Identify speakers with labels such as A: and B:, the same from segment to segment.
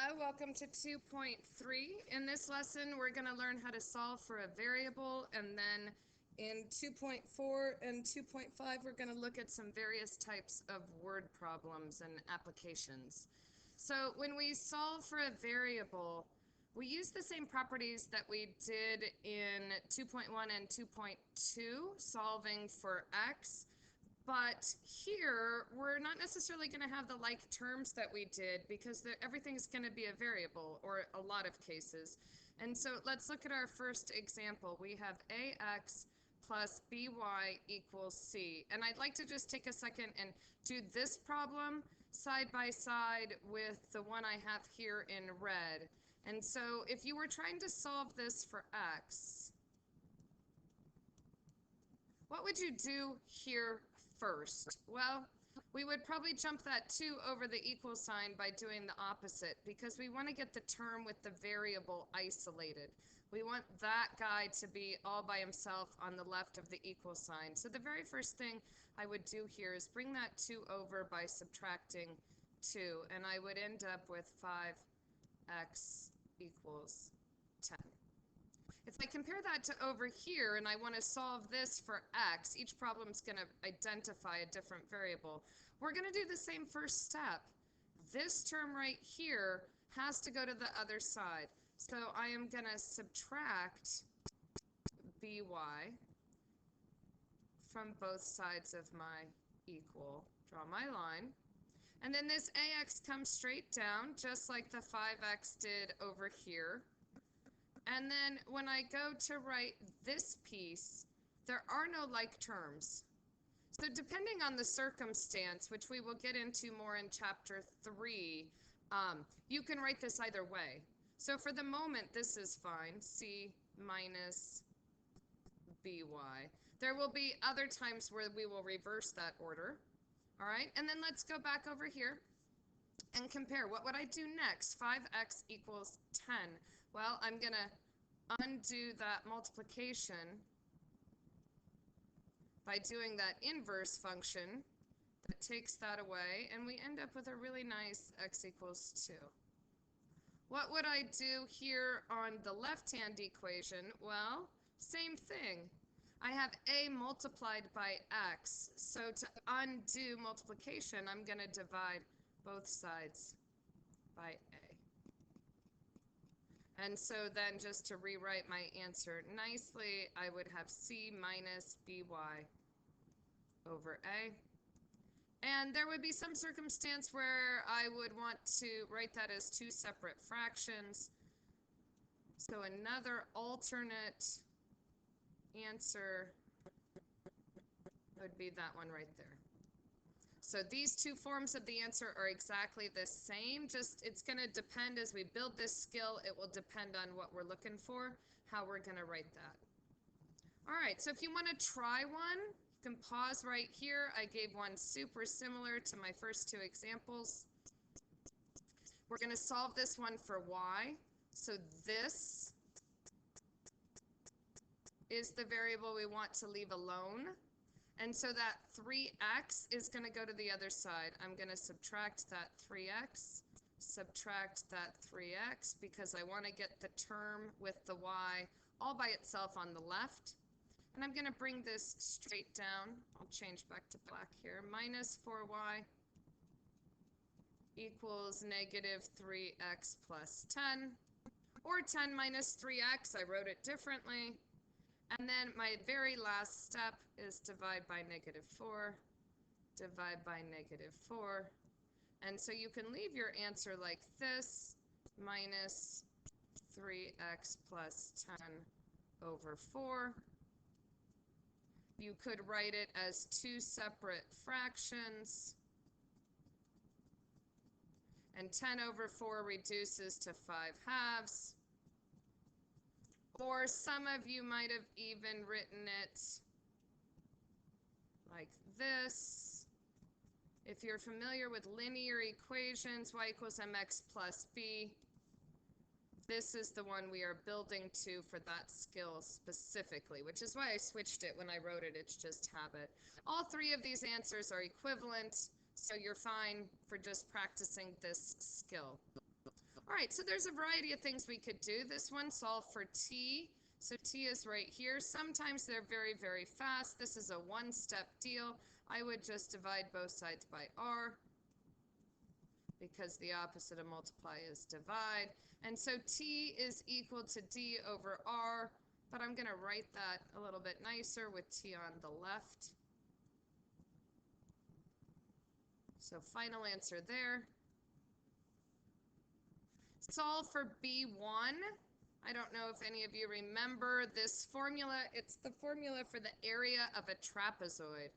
A: Hello, welcome to 2.3. In this lesson, we're going to learn how to solve for a variable, and then in 2.4 and 2.5, we're going to look at some various types of word problems and applications. So when we solve for a variable, we use the same properties that we did in 2.1 and 2.2, solving for x. But here, we're not necessarily going to have the like terms that we did because everything's going to be a variable, or a lot of cases. And so let's look at our first example. We have ax plus by equals c. And I'd like to just take a second and do this problem side by side with the one I have here in red. And so if you were trying to solve this for x, what would you do here first? Well, we would probably jump that 2 over the equal sign by doing the opposite, because we want to get the term with the variable isolated. We want that guy to be all by himself on the left of the equal sign. So the very first thing I would do here is bring that 2 over by subtracting 2, and I would end up with 5x equals 10. If I compare that to over here and I want to solve this for x, each problem is going to identify a different variable. We're going to do the same first step. This term right here has to go to the other side. So I am going to subtract by from both sides of my equal. Draw my line. And then this ax comes straight down, just like the 5x did over here. And then when I go to write this piece, there are no like terms. So depending on the circumstance, which we will get into more in chapter 3, you can write this either way. So for the moment, this is fine, c minus by. There will be other times where we will reverse that order. All right, and then let's go back over here and compare. What would I do next? 5x equals 10. Well, I'm going to undo that multiplication by doing that inverse function that takes that away, and we end up with a really nice x equals 2. What would I do here on the left-hand equation? Well, same thing. I have a multiplied by x, so to undo multiplication, I'm going to divide both sides by a. And so then just to rewrite my answer nicely, I would have c minus by over a. And there would be some circumstance where I would want to write that as two separate fractions. So another alternate answer would be that one right there. So these two forms of the answer are exactly the same, just it's going to depend as we build this skill, it will depend on what we're looking for, how we're going to write that. All right, so if you want to try one, you can pause right here. I gave one super similar to my first two examples. We're going to solve this one for y. So this is the variable we want to leave alone. And so that 3x is going to go to the other side. I'm going to subtract that 3x, subtract that 3x, because I want to get the term with the y all by itself on the left. And I'm going to bring this straight down. I'll change back to black here. Minus 4y equals negative 3x plus 10. Or 10 minus 3x. I wrote it differently. And then my very last step is divide by negative 4, divide by negative 4. And so you can leave your answer like this, minus 3x plus 10 over 4. You could write it as two separate fractions. And 10 over 4 reduces to 5/2. Or some of you might have even written it like this. If you're familiar with linear equations, y equals mx plus b, this is the one we are building to for that skill specifically, which is why I switched it when I wrote it. It's just habit. All three of these answers are equivalent, so you're fine for just practicing this skill. All All right, so there's a variety of things we could do. This one, solve for t. So t is right here. Sometimes they're very, very fast. This is a one-step deal. I would just divide both sides by r, because the opposite of multiply is divide. And so t is equal to d over r, but I'm going to write that a little bit nicer with t on the left. So final answer there. Solve for B1. I don't know if any of you remember this formula. It's the formula for the area of a trapezoid.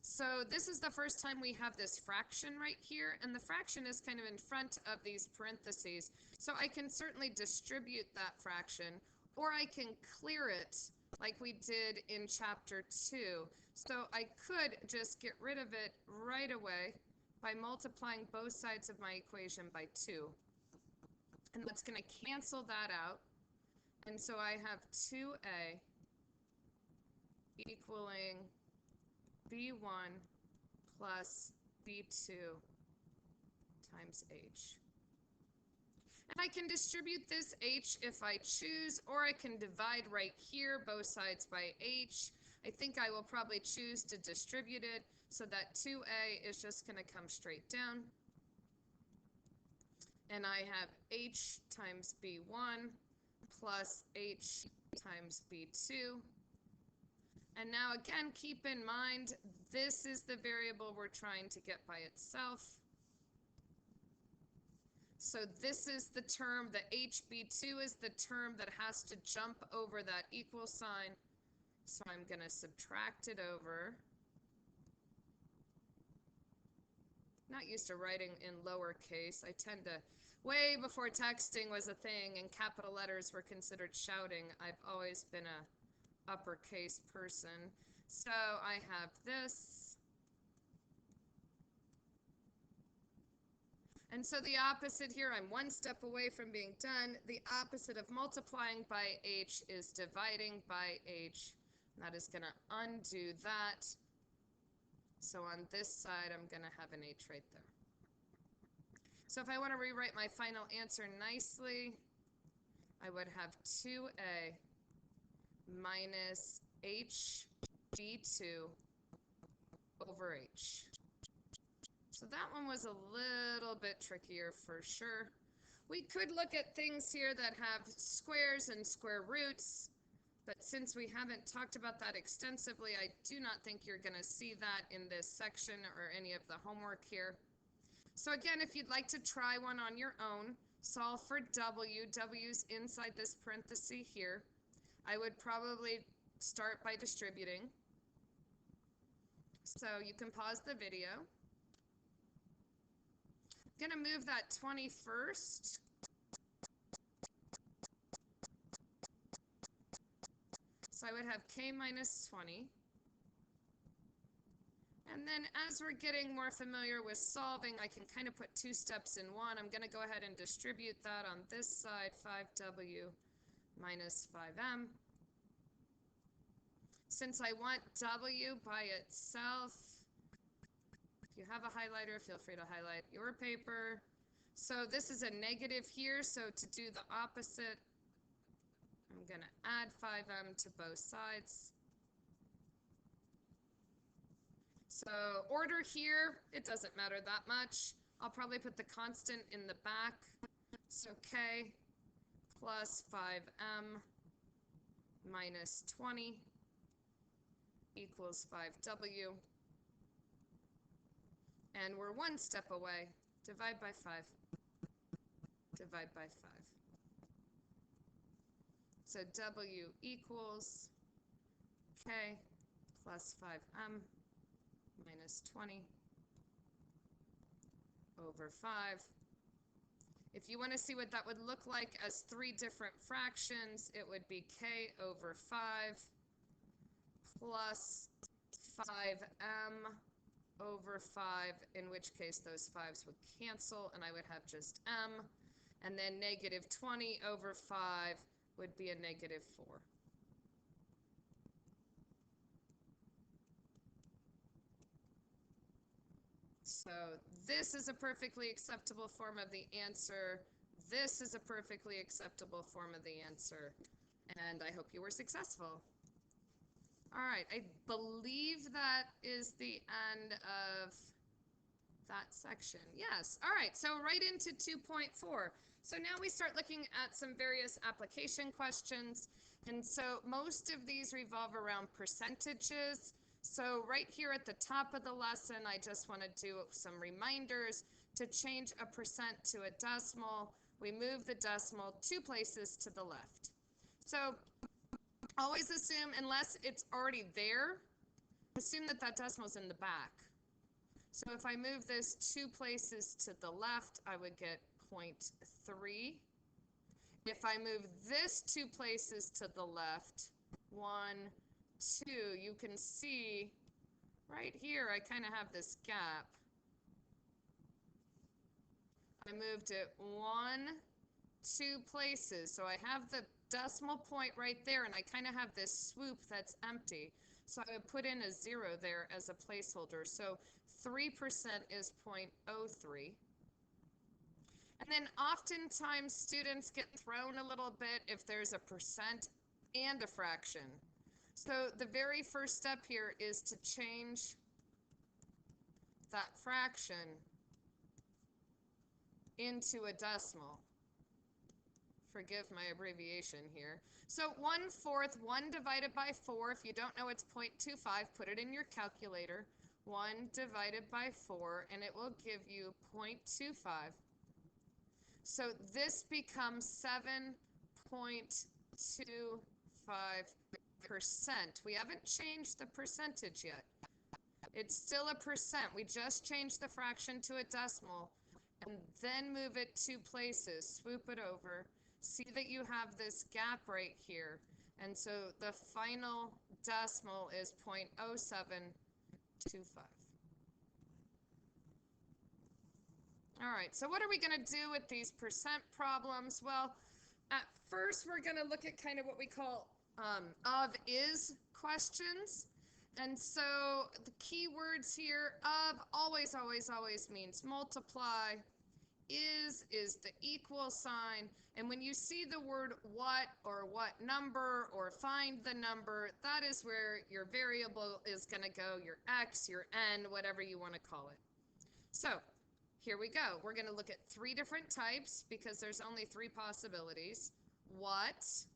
A: So this is the first time we have this fraction right here, and the fraction is kind of in front of these parentheses. So I can certainly distribute that fraction, or I can clear it like we did in chapter 2. So I could just get rid of it right away by multiplying both sides of my equation by 2. And that's going to cancel that out. And so I have 2a equaling b1 plus b2 times h. And I can distribute this h if I choose, or I can divide right here, both sides by h. I think I will probably choose to distribute it, so that 2a is just going to come straight down. And I have h times b1 plus h times b2. And now again, keep in mind, this is the variable we're trying to get by itself. So this is the term, the HB2 is the term that has to jump over that equal sign. So I'm going to subtract it over. Not used to writing in lowercase. I tend to, way before texting was a thing and capital letters were considered shouting, I've always been a uppercase person. So I have this. And so the opposite here, I'm one step away from being done. The opposite of multiplying by h is dividing by h. And that is going to undo that. So on this side, I'm going to have an h right there. So if I want to rewrite my final answer nicely, I would have 2a minus hb2 over h. So that one was a little bit trickier for sure. We could look at things here that have squares and square roots, but since we haven't talked about that extensively, I do not think you're going to see that in this section or any of the homework here. So again, if you'd like to try one on your own, solve for w. W's inside this parenthesis here. I would probably start by distributing. So you can pause the video. I'm going to move that 21st. So I would have k minus 20. And then as we're getting more familiar with solving, I can kind of put two steps in one. I'm going to go ahead and distribute that on this side, 5w minus 5m. Since I want w by itself, if you have a highlighter, feel free to highlight your paper. So this is a negative here, so to do the opposite, I'm going to add 5m to both sides. So order here, it doesn't matter that much. I'll probably put the constant in the back. So k plus 5m minus 20 equals 5w. And we're one step away. Divide by 5. Divide by 5. So w equals k plus 5m minus 20 over 5. If you want to see what that would look like as three different fractions, it would be k over 5 plus 5m over 5, in which case those 5's would cancel, and I would have just m. And then negative 20 over 5 would be a negative 4. So this is a perfectly acceptable form of the answer. this is a perfectly acceptable form of the answer. And I hope you were successful. All right, I believe that is the end of that section. Yes. All right, so right into 2.4. So now we start looking at some various application questions. And so most of these revolve around percentages. So right here at the top of the lesson, I just want to do some reminders. To change a percent to a decimal, we move the decimal 2 places to the left. So always assume, unless it's already there, assume that that decimal's in the back. So if I move this 2 places to the left, I would get 0.3. If I move this 2 places to the left, 1, 2, you can see right here I kind of have this gap. I moved it 1, 2 places. So I have the decimal point right there, and I kind of have this swoop that's empty. So I would put in a 0 there as a placeholder. So 3% is 0.03. And then oftentimes students get thrown a little bit if there's a percent and a fraction. So the very first step here is to change that fraction into a decimal. Forgive my abbreviation here. So 1/4, 1 divided by 4, if you don't know it's 0.25, put it in your calculator. 1 divided by 4, and it will give you 0.25. So this becomes 7.25%. We haven't changed the percentage yet. It's still a percent. We just changed the fraction to a decimal, and then move it 2 places, swoop it over. See that you have this gap right here, and so the final decimal is 0.0725. All right, so what are we going to do with these percent problems? Well, at first we're going to look at kind of what we call of/is questions. And so the key words here, of always, always, always means multiply. Is the equal sign. And when you see the word what or what number or find the number, that is where your variable is going to go, your x, your n, whatever you want to call it. So here we go. We're going to look at 3 different types because there's only 3 possibilities. What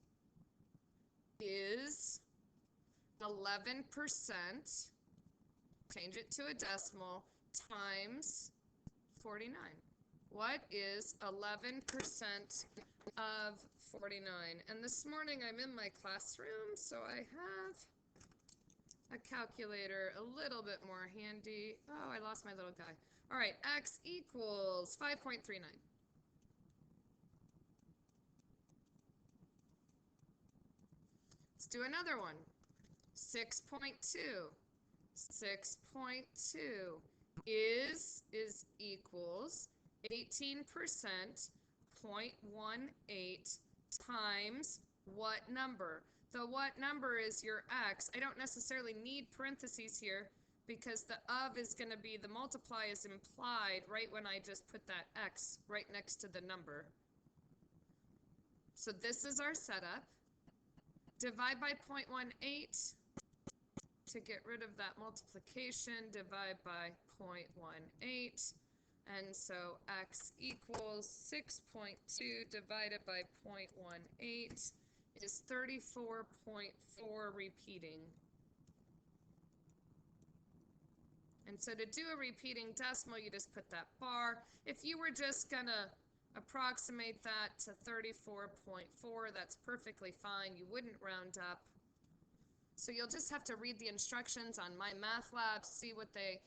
A: is 11%, change it to a decimal, times 49? What is 11% of 49? And this morning I'm in my classroom, so I have a calculator a little bit more handy. Oh, I lost my little guy. All right, x equals 5.39. Let's do another one. 6.2. 6.2 is equals 18%, 0.18 times what number? The what number is your x. I don't necessarily need parentheses here because the of is going to be, the multiply is implied right when I just put that x right next to the number. So this is our setup. Divide by 0.18 to get rid of that multiplication, divide by 0.18. And so x equals 6.2 divided by 0.18 is 34.4 repeating. And so to do a repeating decimal, you just put that bar. If you were just going to approximate that to 34.4, that's perfectly fine. You wouldn't round up. So you'll just have to read the instructions on My Math Lab, see what they,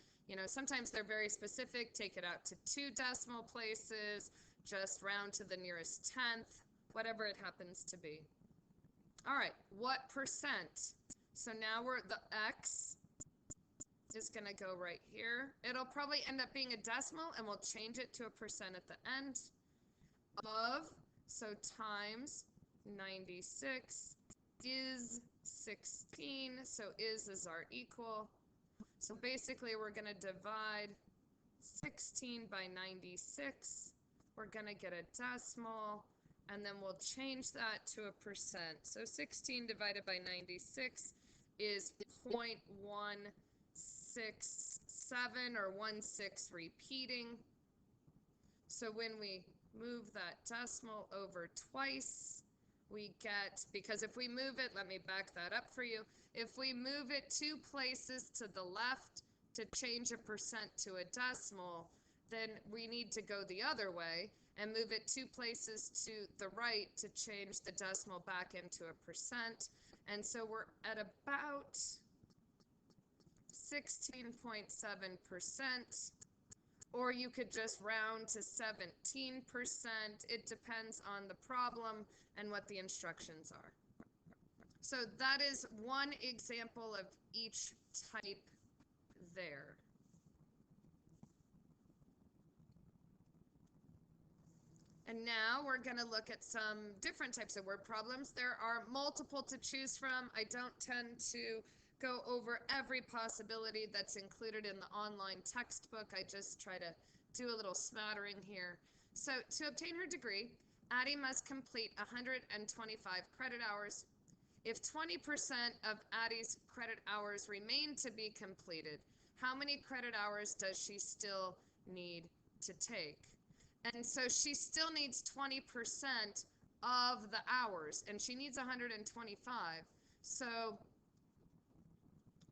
A: sometimes they're very specific. Take it out to 2 decimal places, just round to the nearest tenth, whatever it happens to be. All right, what percent? So now the x is going to go right here. It'll probably end up being a decimal, and we'll change it to a percent at the end. Of, so times 96 is 16, so is our equal. So basically we're going to divide 16 by 96, we're going to get a decimal, and then we'll change that to a percent. So 16 divided by 96 is 0.167 or 1/6 repeating. So when we move that decimal over twice, we get, because if we move it, let me back that up for you. If we move it 2 places to the left to change a percent to a decimal, then we need to go the other way and move it 2 places to the right to change the decimal back into a percent. And so we're at about 16.7%, or you could just round to 17%. It depends on the problem and what the instructions are. So that is one example of each type there. And now we're going to look at some different types of word problems. There are multiple to choose from. I don't tend to go over every possibility that's included in the online textbook. I just try to do a little smattering here. So to obtain her degree, Addie must complete 125 credit hours. If 20% of Addie's credit hours remain to be completed, how many credit hours does she still need to take? And so she still needs 20% of the hours, and she needs 125. So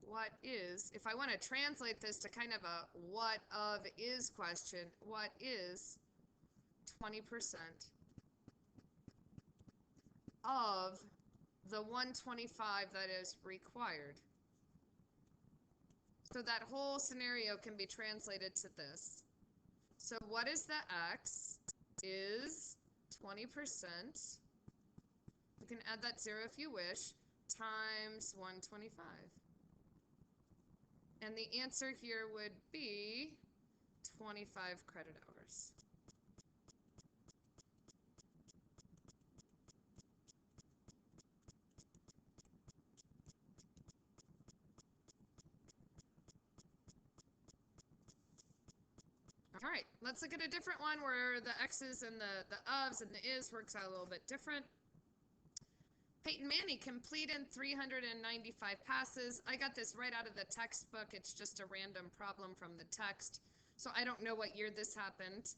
A: what is, if I want to translate this to kind of a what of is question, what is 20% of the 125 that is required? So that whole scenario can be translated to this. So what is the x is 20%, you can add that 0 if you wish, times 125. And the answer here would be 25 credit hours. All right, let's look at a different one where the x's and the ofs and the is works out a little bit different. Peyton Manning completed 395 passes. I got this right out of the textbook. It's just a random problem from the text, so I don't know what year this happened.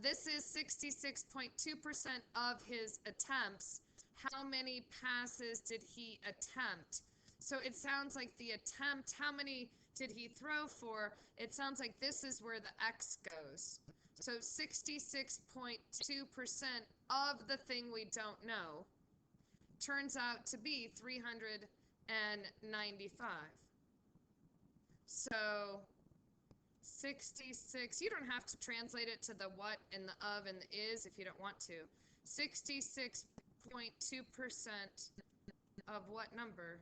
A: This is 66.2% of his attempts. How many passes did he attempt? So it sounds like the attempt, how many did he throw for? It sounds like this is where the x goes. So 66.2% of the thing we don't know turns out to be 395. So 66, you don't have to translate it to the what and the of and the is if you don't want to. 66.2% of what number?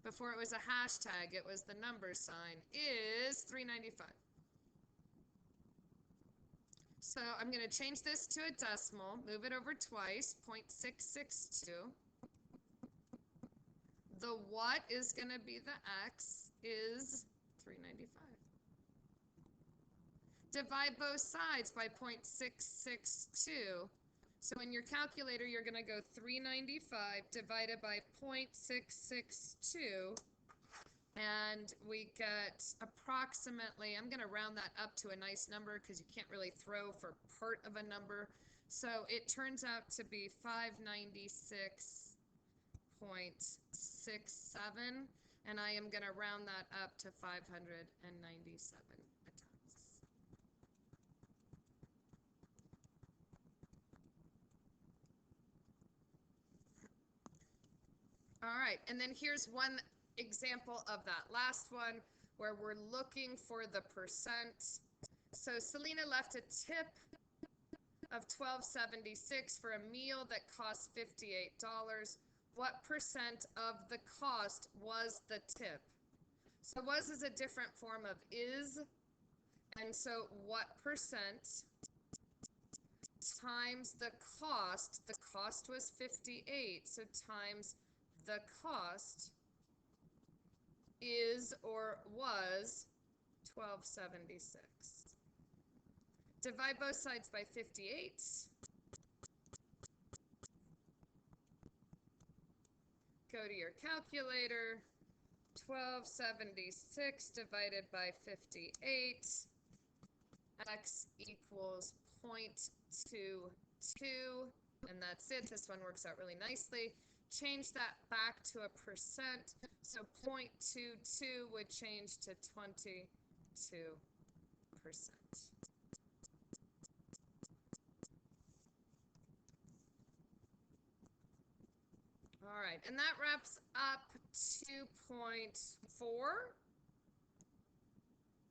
A: Before it was a hashtag, it was the number sign, is 395. So I'm going to change this to a decimal, move it over twice, 0.662. The what is going to be the x is 395. Divide both sides by 0.662. So in your calculator, you're going to go 395 divided by 0.662, and we get approximately, I'm going to round that up to a nice number because you can't really throw for part of a number. So it turns out to be 596.67, and I am going to round that up to 597 attempts. All right, and then here's one example of that last one where we're looking for the percent. So Selena left a tip of $12.76 for a meal that cost $58. What percent of the cost was the tip? So was is a different form of is, and so what percent times the cost was 58, so times the cost is or was 1276. Divide both sides by 58. Go to your calculator. 1276 divided by 58. X equals 0.22. And that's it. This one works out really nicely. Change that back to a percent. So 0.22 would change to 22%. All right, and that wraps up 2.4.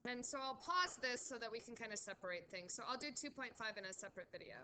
A: And so I'll pause this so that we can kind of separate things. So I'll do 2.5 in a separate video.